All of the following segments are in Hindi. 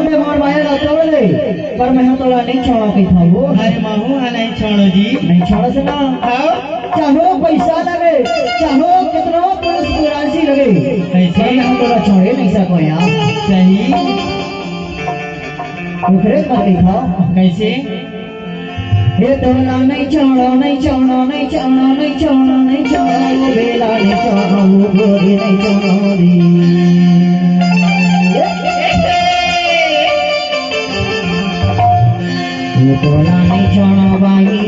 रे मोर माया ना तोड़ ले पर मैं तोड़ा नहीं छोड़ा के था वो। अरे महू नहीं छोड़ो जी। नहीं छोड़ से ना चाहो पैसा लगे चाहो कितना पुलिस बुरासी लगे कैसे मैं तोड़ा छोड़े नहीं सको यार। सही उखरे कर लिखा कैसे ये तोड़ा नहीं छोड़ो नहीं छोड़ो नहीं छोड़ो नहीं छोड़ो नहीं छोड़ो वो बेला नहीं छोड़ो वो गोरी नहीं छोड़ो दी। ये तोड़ा नहीं छोड़ो भाई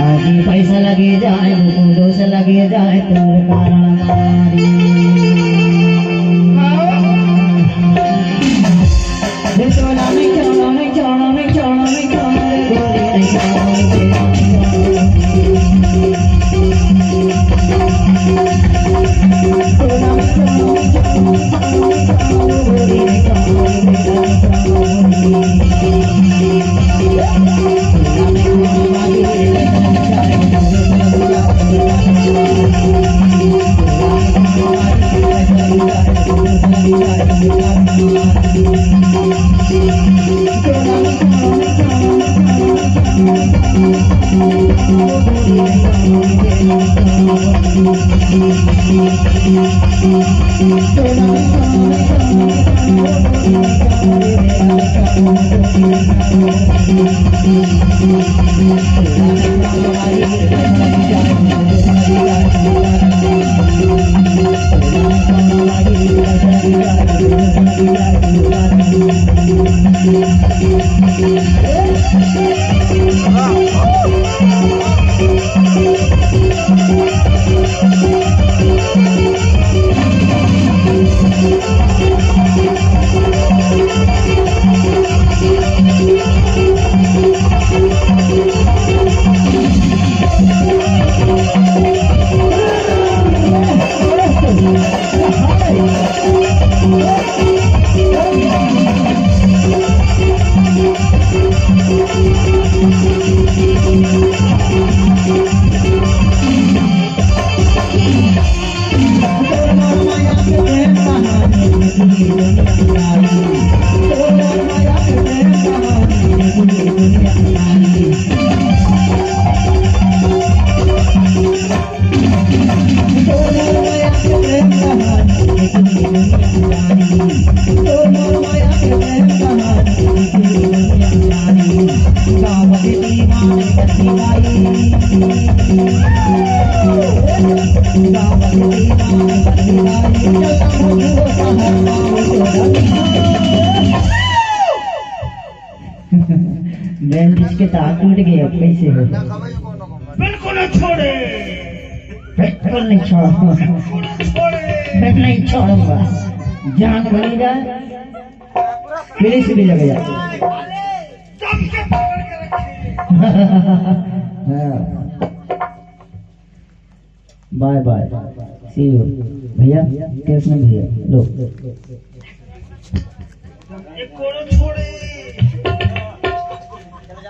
आज पैसा लगे जाए मुकुंडों से लगे जाए तोर कारण मारी। ये तोड़ा नहीं छोड़ो नहीं छोड़ो नहीं छोड़ो नहीं छोड़ो गोरी नहीं छोड़ो इसके तार टूट गए अब कैसे हो। बिल्कुल छोड़े बिल्कुल नहीं छोड़ूंगा बिल्कुल नहीं छोड़ूंगा जान बनी जाए पुलिस भी लग जाए। बाय बाय सी यू भैया केस में भैया लो छोड़े